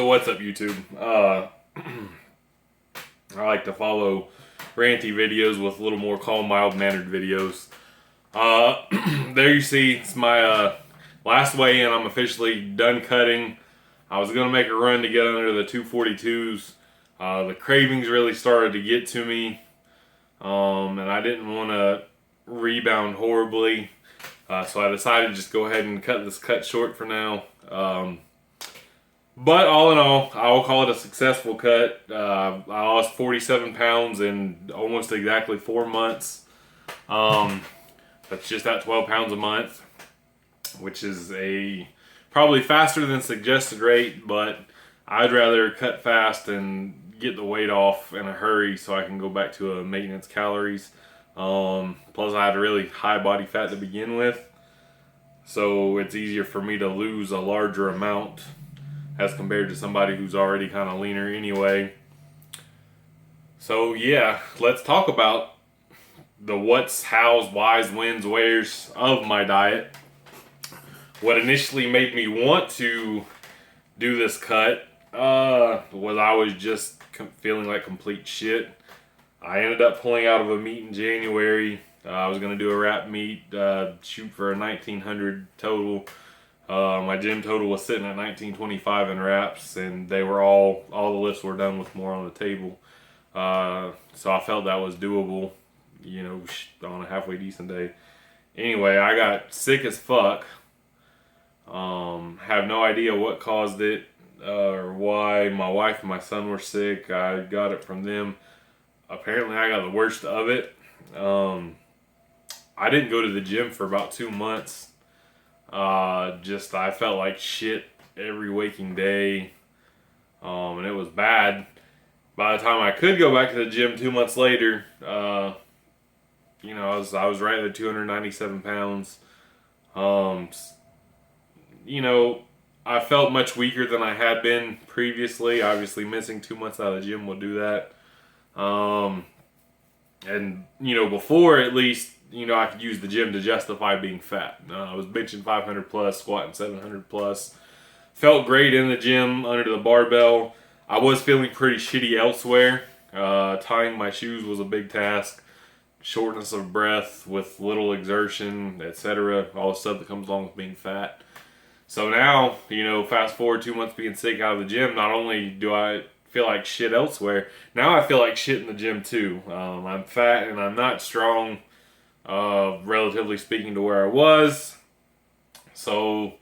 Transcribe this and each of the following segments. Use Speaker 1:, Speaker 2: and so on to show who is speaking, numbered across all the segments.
Speaker 1: So what's up, YouTube? I like to follow ranty videos with a little more calm, mild-mannered videos. There you see, it's my last weigh-in. I'm officially done cutting. I was going to make a run to get under the 242s. The cravings really started to get to me, and I didn't want to rebound horribly. So I decided to just go ahead and cut this cut short for now. But all in all, I will call it a successful cut. I lost 47 pounds in almost exactly 4 months. That's just at 12 pounds a month, which is probably faster than suggested rate, but I'd rather cut fast and get the weight off in a hurry so I can go back to a maintenance calories. Plus I had really high body fat to begin with, so it's easier for me to lose a larger amount as compared to somebody who's already kind of leaner anyway. So yeah, let's talk about the what's, how's, why's, when's, where's of my diet. What initially made me want to do this cut was I was just feeling like complete shit. I ended up pulling out of a meet in January. I was going to do a wrap meet, shoot for a 1900 total. My gym total was sitting at 1925 in wraps, and they were all the lifts were done with more on the table. So I felt that was doable, you know, on a halfway decent day. Anyway, I got sick as fuck. Have no idea what caused it or why. My wife and my son were sick. I got it from them. Apparently I got the worst of it. I didn't go to the gym for about 2 months. I felt like shit every waking day. And it was bad. By the time I could go back to the gym 2 months later, you know, I was right at 297 pounds. You know, I felt much weaker than I had been previously. Obviously, missing 2 months out of the gym will do that. And, you know, before at least, you know, I could use the gym to justify being fat. I was benching 500 plus, squatting 700 plus. Felt great in the gym under the barbell. I was feeling pretty shitty elsewhere. Tying my shoes was a big task. Shortness of breath with little exertion, etc. All the stuff that comes along with being fat. So now, you know, fast forward 2 months being sick out of the gym, not only do I feel like shit elsewhere, now I feel like shit in the gym too. I'm fat and I'm not strong, relatively speaking, to where I was. So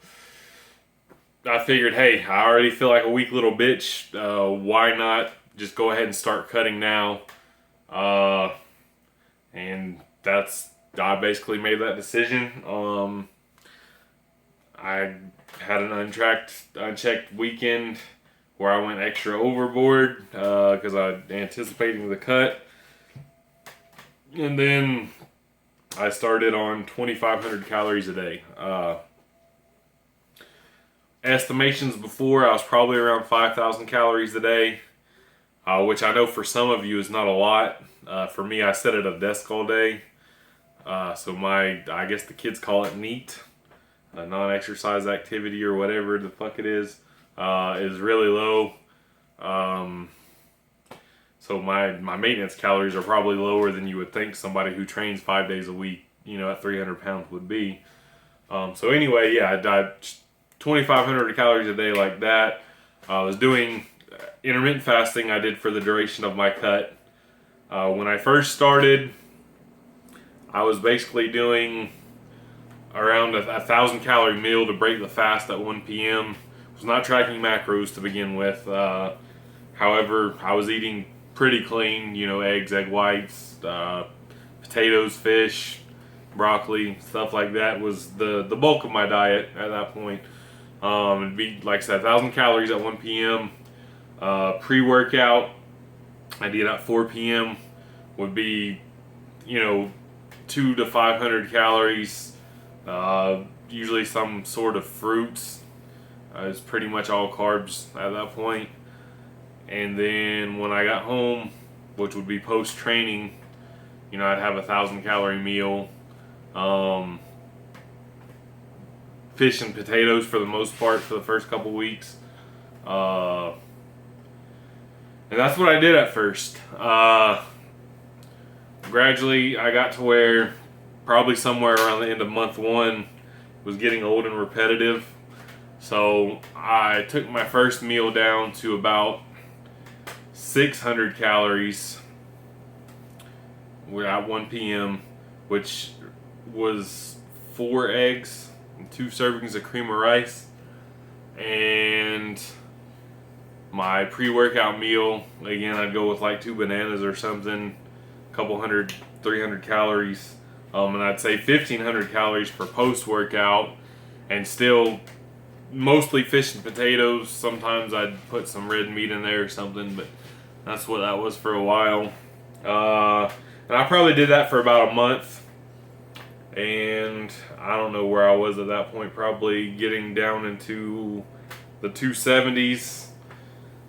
Speaker 1: I figured, hey, I already feel like a weak little bitch. Why not just go ahead and start cutting now? And I basically made that decision. I had an unchecked weekend where I went extra overboard because I was anticipating the cut. And then I started on 2,500 calories a day. Estimations before, I was probably around 5,000 calories a day, which I know for some of you is not a lot. For me, I sit at a desk all day. So I guess the kids call it NEAT, a non-exercise activity or whatever the fuck it is really low. So my maintenance calories are probably lower than you would think somebody who trains 5 days a week, you know, at 300 pounds would be. So anyway, yeah, I died 2,500 calories a day like that. I was doing intermittent fasting I did for the duration of my cut. When I first started, I was basically doing around a 1,000 calorie meal to break the fast at 1 p.m. Was not tracking macros to begin with. However, I was eating pretty clean, you know, eggs, egg whites, potatoes, fish, broccoli, stuff like that was the bulk of my diet at that point. It'd be, like I said, 1,000 calories at 1 p.m. Pre-workout, I did at 4 p.m. would be, you know, 200 to 500 calories. Usually some sort of fruits. It's pretty much all carbs at that point. And then when I got home, which would be post-training, you know, I'd have a 1,000 calorie meal. Fish and potatoes for the most part for the first couple weeks. And that's what I did at first. Gradually, I got to where probably somewhere around the end of month one, it was getting old and repetitive. So I took my first meal down to about 600 calories at 1 p.m., which was 4 eggs and 2 servings of cream of rice. And my pre-workout meal, again, I'd go with like 2 bananas or something, a couple hundred, 300 calories. And I'd say 1,500 calories for post-workout, and still mostly fish and potatoes. Sometimes I'd put some red meat in there or something, but that's what that was for a while. And I probably did that for about a month, and I don't know where I was at that point, probably getting down into the 270s,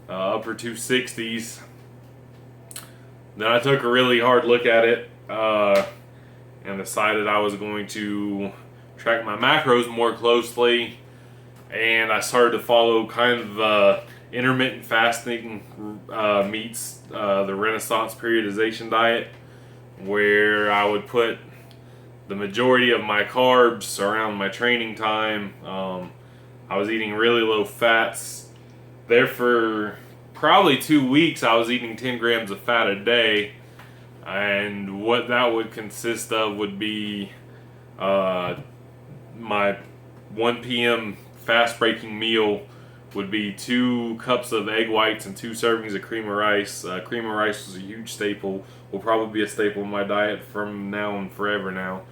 Speaker 1: upper 260s. Then I took a really hard look at it and decided I was going to track my macros more closely, and I started to follow kind of intermittent fasting meets the Renaissance periodization diet, where I would put the majority of my carbs around my training time. I was eating really low fats. There for probably 2 weeks, I was eating 10 grams of fat a day, and what that would consist of would be my 1 p.m. fast breaking meal would be 2 cups of egg whites and 2 servings of cream of rice. Cream of rice was a huge staple, will probably be a staple in my diet from now and forever now.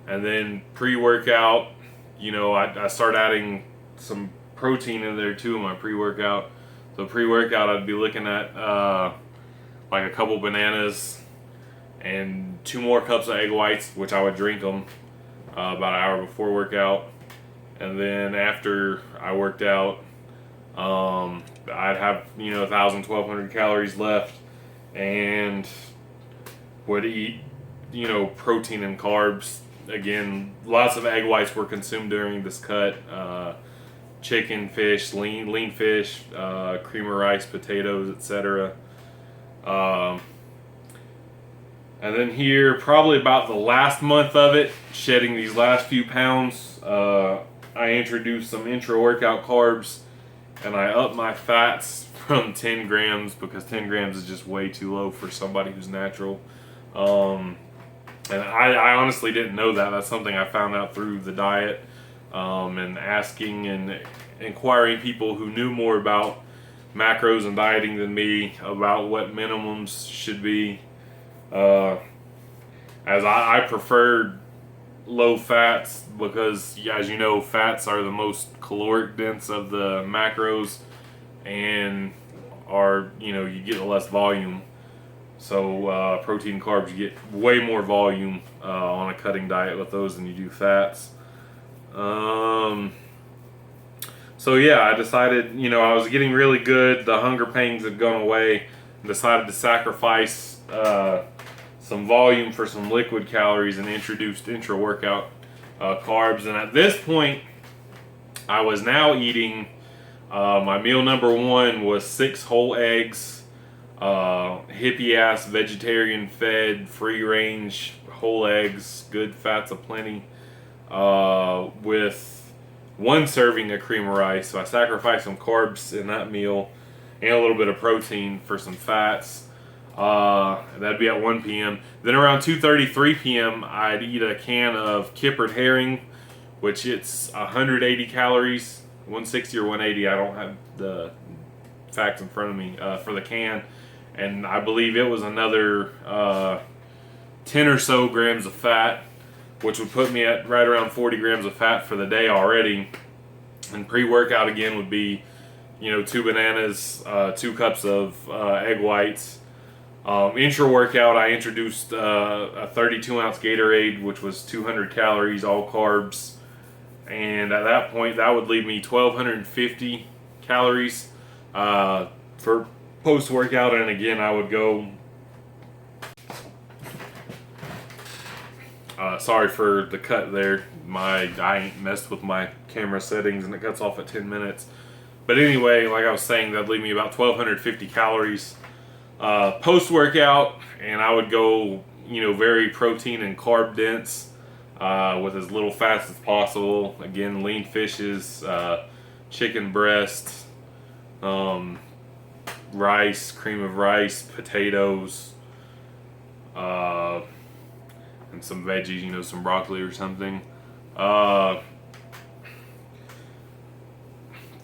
Speaker 1: And then pre-workout, I start adding some protein in there too in my pre-workout. So pre-workout, I'd be looking at like a couple bananas and 2 more cups of egg whites, which I would drink them about an hour before workout. And then after I worked out, I'd have 1,000, 1,200 calories left, and would eat protein and carbs. Again, lots of egg whites were consumed during this cut. Chicken, fish, lean fish, cream of rice, potatoes, etc. And then here, probably about the last month of it, shedding these last few pounds, I introduced some intra-workout carbs, and I upped my fats from 10 grams, because 10 grams is just way too low for somebody who's natural. And I honestly didn't know that. That's something I found out through the diet, and asking and inquiring people who knew more about macros and dieting than me about what minimums should be. As I preferred low fats, because as you know, fats are the most caloric dense of the macros, and are you get less volume. So protein and carbs, you get way more volume on a cutting diet with those than you do fats. So yeah, I decided, I was getting really good. The hunger pangs had gone away. Decided to sacrifice some volume for some liquid calories, and introduced intra-workout carbs. And at this point, I was now eating, my meal number 1 was 6 whole eggs, hippie-ass, vegetarian-fed, free-range whole eggs, good fats aplenty, with 1 serving of cream of rice. So I sacrificed some carbs in that meal, and a little bit of protein for some fats. That'd be at 1 p.m. Then around 2:30, 3 p.m., I'd eat a can of kippered herring, which it's 180 calories, 160 or 180. I don't have the facts in front of me for the can. And I believe it was another 10 or so grams of fat, which would put me at right around 40 grams of fat for the day already. And pre-workout again would be, 2 bananas, 2 cups of egg whites. Intra-workout, I introduced a 32-ounce Gatorade, which was 200 calories, all carbs. And at that point, that would leave me 1,250 calories for post-workout. And again, I would go Sorry for the cut there. I ain't messed with my camera settings and it cuts off at 10 minutes. But anyway, like I was saying, that'd leave me about 1,250 calories post-workout, and I would go, very protein and carb dense with as little fats as possible. Again, lean fishes, chicken breast, rice, cream of rice, potatoes, and some veggies, some broccoli or something.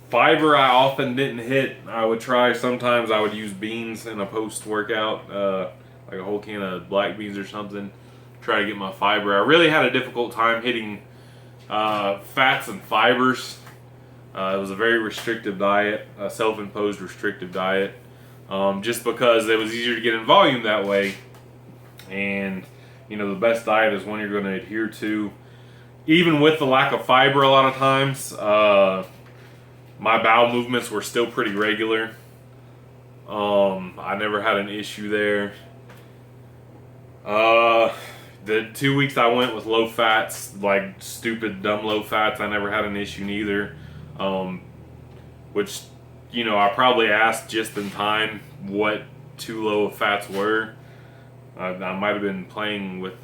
Speaker 1: Fiber I often didn't hit. I would try, sometimes I would use beans in a post-workout, like a whole can of black beans or something, try to get my fiber. I really had a difficult time hitting fats and fibers. It was a very restrictive diet, a self-imposed restrictive diet, just because it was easier to get in volume that way. And the best diet is one you're going to adhere to. Even with the lack of fiber a lot of times, my bowel movements were still pretty regular. I never had an issue there. The 2 weeks I went with low fats, like stupid, dumb low fats, I never had an issue neither. Which, I probably asked just in time what too low of fats were. I might have been playing with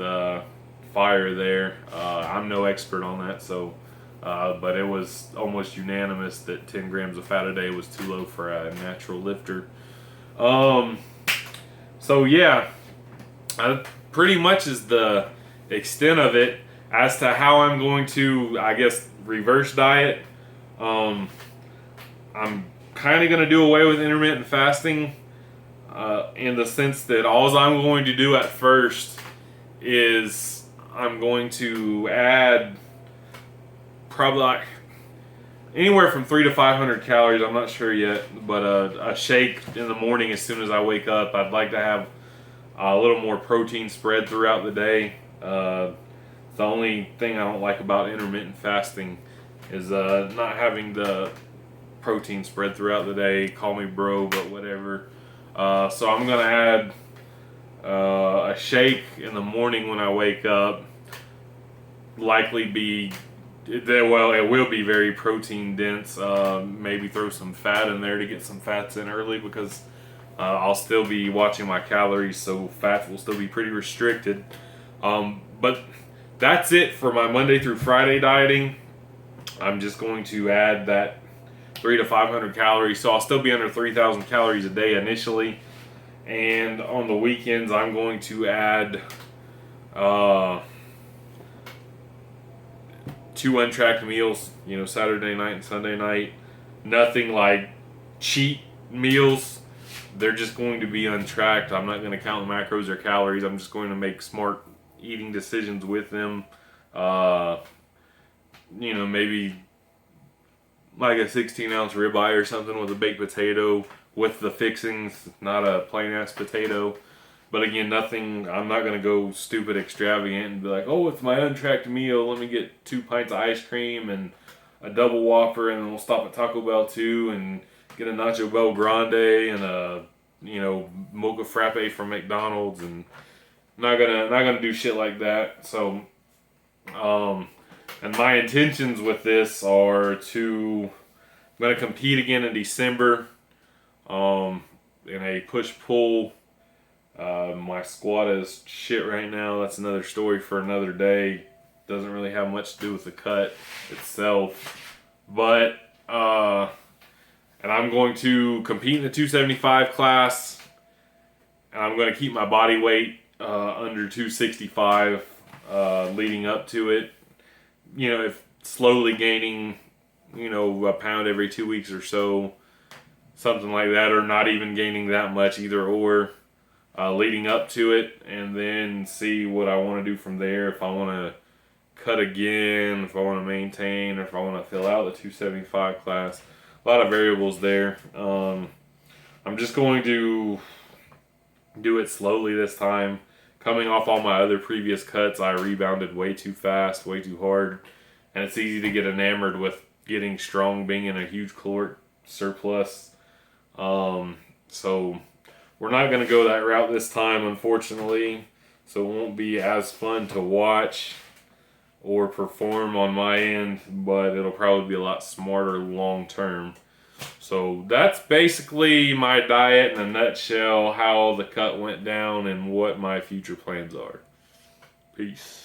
Speaker 1: fire there. I'm no expert on that, so but it was almost unanimous that 10 grams of fat a day was too low for a natural lifter. So yeah, pretty much is the extent of it. As to how I'm going to, I guess, reverse diet, I'm kind of going to do away with intermittent fasting, in the sense that all I'm going to do at first is I'm going to add probably like anywhere from 300 to 500 calories. I'm not sure yet, but a shake in the morning as soon as I wake up. I'd like to have a little more protein spread throughout the day. The only thing I don't like about intermittent fasting is not having the protein spread throughout the day. Call me bro, but whatever. So I'm gonna add a shake in the morning when I wake up. Likely be, well, it will be very protein dense. Maybe throw some fat in there to get some fats in early, because I'll still be watching my calories, so fats will still be pretty restricted. But that's it for my Monday through Friday dieting. I'm just going to add that 300 to 500 calories, so I'll still be under 3,000 calories a day initially. And on the weekends, I'm going to add 2 untracked meals, Saturday night and Sunday night. Nothing like cheat meals. They're just going to be untracked. I'm not going to count the macros or calories. I'm just going to make smart eating decisions with them. Maybe like a 16-ounce ribeye or something with a baked potato with the fixings, not a plain ass potato. But again, nothing, I'm not going to go stupid extravagant and be like, oh, it's my untracked meal, let me get 2 pints of ice cream and a double Whopper, and then we'll stop at Taco Bell too and get a Nacho Bell Grande and a, mocha frappe from McDonald's, and not gonna do shit like that. So, and my intentions with this are I'm gonna compete again in December, in a push-pull. My squat is shit right now. That's another story for another day. Doesn't really have much to do with the cut itself. But, and I'm going to compete in the 275 class. And I'm going to keep my body weight under 265 leading up to it. If slowly gaining, a pound every 2 weeks or so. Something like that, or not even gaining that much, either or. Leading up to it, and then see what I want to do from there. If I want to cut again, if I want to maintain, or if I want to fill out the 275 class. A lot of variables there. I'm just going to do it slowly this time. Coming off all my other previous cuts, I rebounded way too fast, way too hard, and it's easy to get enamored with getting strong, being in a huge caloric surplus. So we're not going to go that route this time, unfortunately. so it won't be as fun to watch or perform on my end, but it'll probably be a lot smarter long term. So that's basically my diet in a nutshell, how the cut went down and what my future plans are. Peace.